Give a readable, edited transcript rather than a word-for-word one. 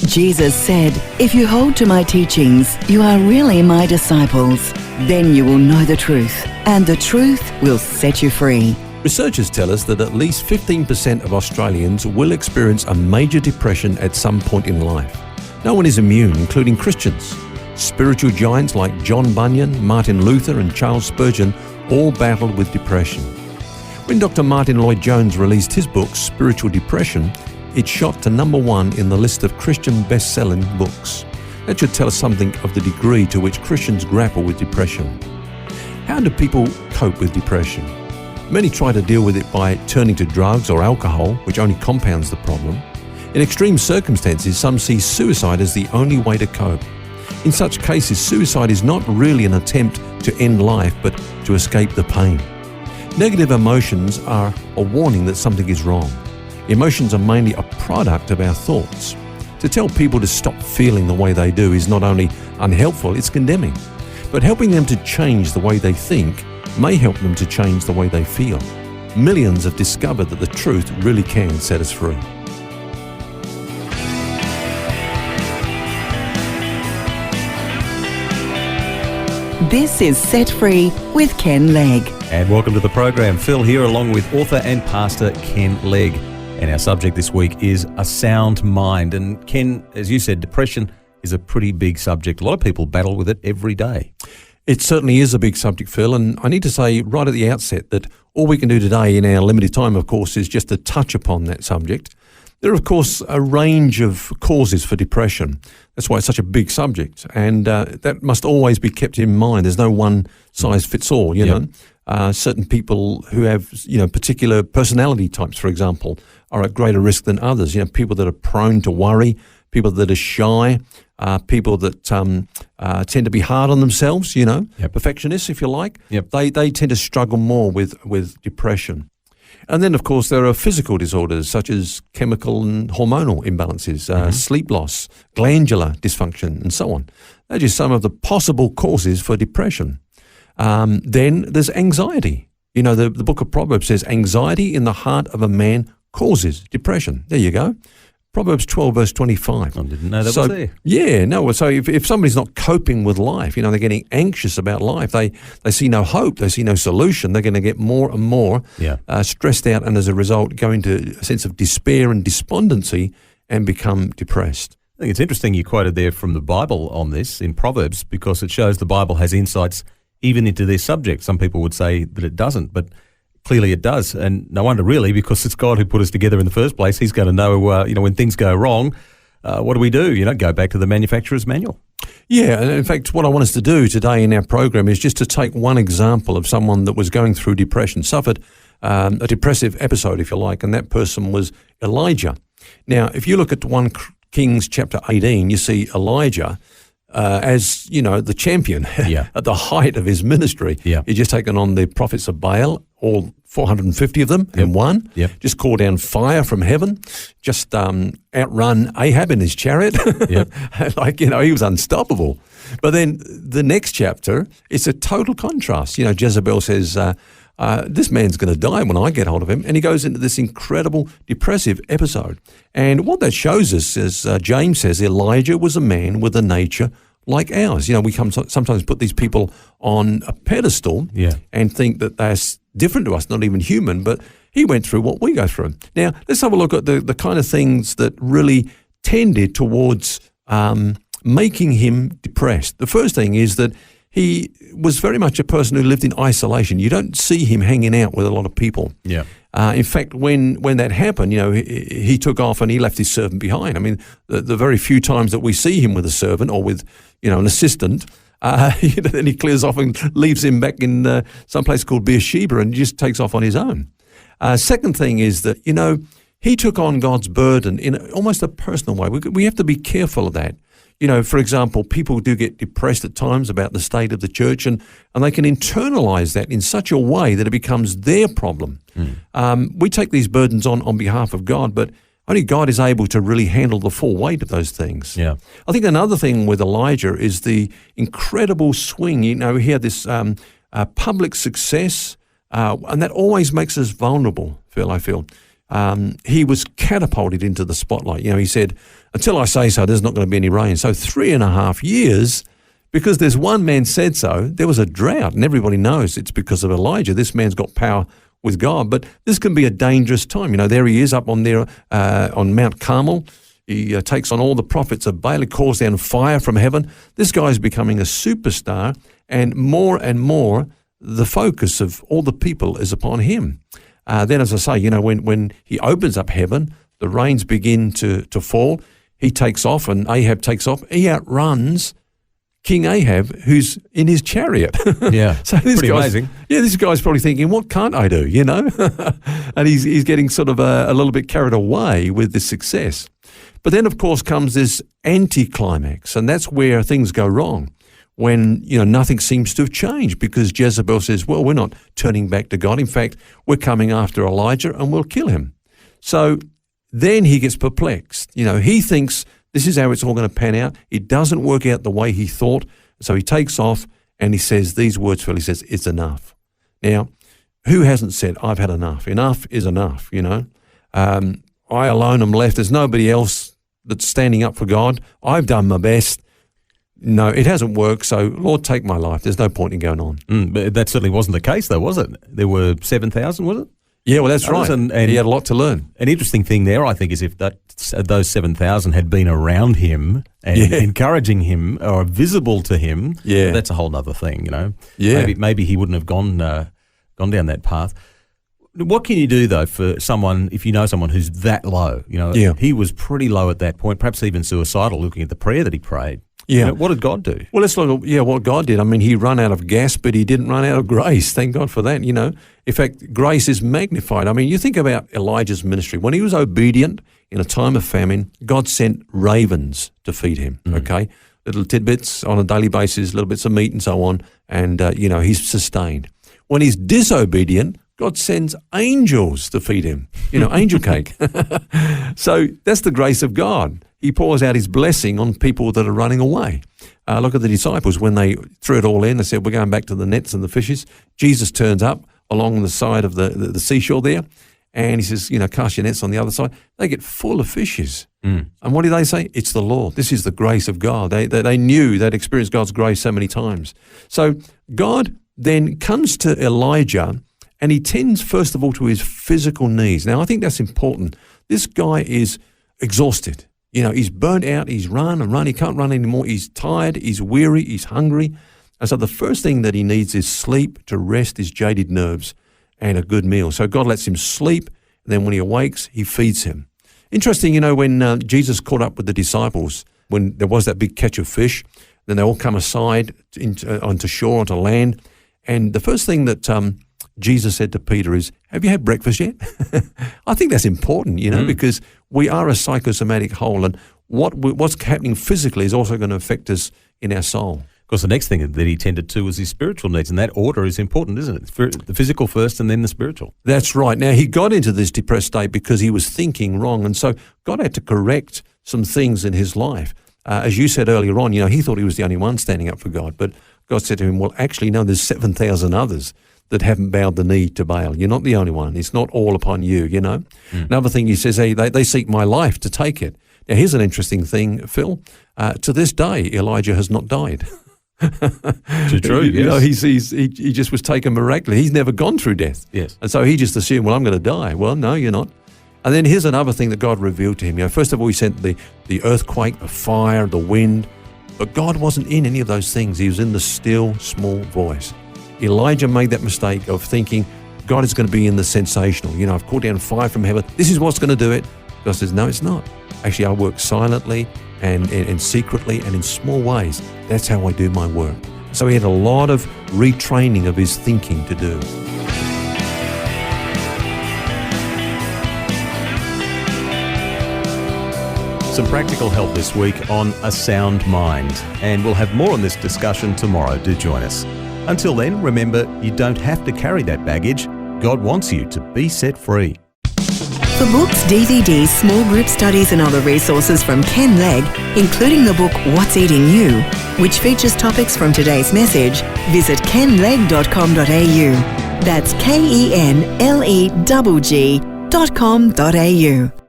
Jesus said, "If you hold to my teachings, you are really my disciples. Then you will know the truth, and the truth will set you free." Researchers tell us that at least 15% of Australians will experience a major depression at some point in life. No one is immune, including Christians. Spiritual giants like John Bunyan, Martin Luther and Charles Spurgeon all battled with depression. When Dr. Martin Lloyd-Jones released his book, Spiritual Depression, it shot to number 1 in the list of Christian best-selling books. That should tell us something of the degree to which Christians grapple with depression. How do people cope with depression? Many try to deal with it by turning to drugs or alcohol, which only compounds the problem. In extreme circumstances, some see suicide as the only way to cope. In such cases, suicide is not really an attempt to end life, but to escape the pain. Negative emotions are a warning that something is wrong. Emotions are mainly a product of our thoughts. To tell people to stop feeling the way they do is not only unhelpful, it's condemning. But helping them to change the way they think may help them to change the way they feel. Millions have discovered that the truth really can set us free. This is Set Free with Ken Legg. And welcome to the program. Phil here along with author and pastor Ken Legg. And our subject this week is a sound mind. And Ken, as you said, depression is a pretty big subject. A lot of people battle with it every day. It certainly is a big subject, Phil, and I need to say right at the outset that all we can do today in our limited time, of course, is just to touch upon that subject. There are, of course, a range of causes for depression. That's why it's such a big subject, and that must always be kept in mind. There's no one size fits all, you know. Certain people who have, particular personality types, for example, are at greater risk than others. People that are prone to worry, people that are shy, people that tend to be hard on themselves, perfectionists, if you like. They tend to struggle more with depression. And then, of course, there are physical disorders such as chemical and hormonal imbalances, sleep loss, glandular dysfunction, and so on. They're just some of the possible causes for depression. Then there's anxiety. The book of Proverbs says, anxiety in the heart of a man causes depression. There you go. Proverbs 12, verse 25. I didn't know that was there. Yeah, no. So if somebody's not coping with life, they're getting anxious about life, they see no hope, they see no solution, they're going to get more and more stressed out, and as a result go into a sense of despair and despondency and become depressed. I think it's interesting you quoted there from the Bible on this in Proverbs, because it shows the Bible has insights even into their subject. Some people would say that it doesn't, but clearly it does, and no wonder really, because it's God who put us together in the first place. He's going to know, when things go wrong, what do we do? Go back to the manufacturer's manual. Yeah, and in fact, what I want us to do today in our program is just to take one example of someone that was going through depression, suffered a depressive episode, if you like, and that person was Elijah. Now, if you look at 1 Kings chapter 18, you see Elijah as, the champion at the height of his ministry. He'd just taken on the prophets of Baal, all 450 of them in one, just called down fire from heaven, just outrun Ahab in his chariot. He was unstoppable. But then the next chapter, it's a total contrast. Jezebel says, this man's going to die when I get hold of him. And he goes into this incredible depressive episode. And what that shows us, as James says, Elijah was a man with a nature like ours. We sometimes put these people on a pedestal and think that they're different to us, not even human, but he went through what we go through. Now, let's have a look at the kind of things that really tended towards making him depressed. The first thing is that he was very much a person who lived in isolation. You don't see him hanging out with a lot of people. In fact, when that happened, he took off and he left his servant behind. I mean, the very few times that we see him with a servant or with, an assistant, then he clears off and leaves him back in some place called Beersheba and just takes off on his own. Second thing is that, he took on God's burden in almost a personal way. We have to be careful of that. For example, people do get depressed at times about the state of the church, and they can internalize that in such a way that it becomes their problem. We take these burdens on behalf of God, but only God is able to really handle the full weight of those things. I think another thing with Elijah is the incredible swing. He had this public success, and that always makes us vulnerable, Phil, I feel. he was catapulted into the spotlight. You know, he said, until I say so, there's not going to be any rain. So 3.5 years, because there's one man said so, there was a drought, and everybody knows it's because of Elijah. This man's got power with God, but this can be a dangerous time. You know, there he is up on there on Mount Carmel. He takes on all the prophets of Baal. He calls down fire from heaven. This guy's becoming a superstar, and more, the focus of all the people is upon him. Then, as I say, you know, when he opens up heaven, the rains begin to fall. He takes off, and Ahab takes off. He outruns King Ahab, who's in his chariot. Yeah, so this pretty amazing. Yeah, this guy's probably thinking, what can't I do, you know? And he's getting sort of a little bit carried away with this success. But then, of course, comes this anticlimax, and that's where things go wrong, when, you know, nothing seems to have changed, because Jezebel says, well, we're not turning back to God. In fact, we're coming after Elijah and we'll kill him. So then he gets perplexed. You know, he thinks this is how it's all going to pan out. It doesn't work out the way he thought. So he takes off and he says these words, Phil. He says, it's enough. Now, who hasn't said, I've had enough? Enough is enough, you know. I alone am left. There's nobody else that's standing up for God. I've done my best. No, it hasn't worked, so Lord, take my life. There's no point in going on. But that certainly wasn't the case, though, was it? There were 7,000, was it? Yeah, well, that's right. And he had a lot to learn. An interesting thing there, I think, is if those 7,000 had been around him and encouraging him or visible to him, that's a whole other thing, you know. Yeah. Maybe he wouldn't have gone down that path. What can you do, though, for someone, if you know someone who's that low? You know, he was pretty low at that point, perhaps even suicidal, looking at the prayer that he prayed. Yeah. You know, what did God do? Well, let's look at what God did. I mean, he ran out of gas, but he didn't run out of grace. Thank God for that, you know. In fact, grace is magnified. I mean, you think about Elijah's ministry. When he was obedient in a time of famine, God sent ravens to feed him, okay? Little tidbits on a daily basis, little bits of meat and so on, and, you know, he's sustained. When he's disobedient, God sends angels to feed him, you know, angel cake. So that's the grace of God. He pours out his blessing on people that are running away. Look at the disciples. When they threw it all in, they said, we're going back to the nets and the fishes. Jesus turns up along the side of the seashore there, and he says, you know, cast your nets on the other side. They get full of fishes. And what do they say? It's the Lord. This is the grace of God. They knew, they'd experienced God's grace so many times. So God then comes to Elijah, and he tends, first of all, to his physical needs. Now, I think that's important. This guy is exhausted. You know, he's burnt out, he's run and run, he can't run anymore, he's tired, he's weary, he's hungry. And so the first thing that he needs is sleep to rest his jaded nerves and a good meal. So God lets him sleep, and then when he awakes, he feeds him. Interesting, you know, when Jesus caught up with the disciples, when there was that big catch of fish, then they all come aside onto shore, onto land, and the first thing that Jesus said to Peter is, have you had breakfast yet? I think that's important, you know, because we are a psychosomatic whole, and what's happening physically is also going to affect us in our soul. Of course, the next thing that he tended to was his spiritual needs, and that order is important, isn't it? The physical first and then the spiritual. That's right. Now, he got into this depressed state because he was thinking wrong, and so God had to correct some things in his life. As you said earlier on, you know, he thought he was the only one standing up for God, but God said to him, well, actually, no, there's 7,000 others that haven't bowed the knee to Baal. You're not the only one. It's not all upon you, you know. Another thing he says, hey, they seek my life to take it. Now, here's an interesting thing, Phil. To this day, Elijah has not died. True, yes. You know, he just was taken miraculously. He's never gone through death. Yes. And so he just assumed, well, I'm going to die. Well, no, you're not. And then here's another thing that God revealed to him. You know, first of all, he sent the earthquake, the fire, the wind. But God wasn't in any of those things. He was in the still, small voice. Elijah made that mistake of thinking God is going to be in the sensational. You know, I've called down fire from heaven. This is what's going to do it. God says, no, it's not. Actually, I work silently and secretly and in small ways. That's how I do my work. So he had a lot of retraining of his thinking to do. Some practical help this week on a sound mind. And we'll have more on this discussion tomorrow. Do join us. Until then, remember, you don't have to carry that baggage. God wants you to be set free. For books, DVDs, small group studies and other resources from Ken Legg, including the book What's Eating You, which features topics from today's message, visit kenlegg.com.au. That's KENLEGG.com.au. www.untitled.com.au.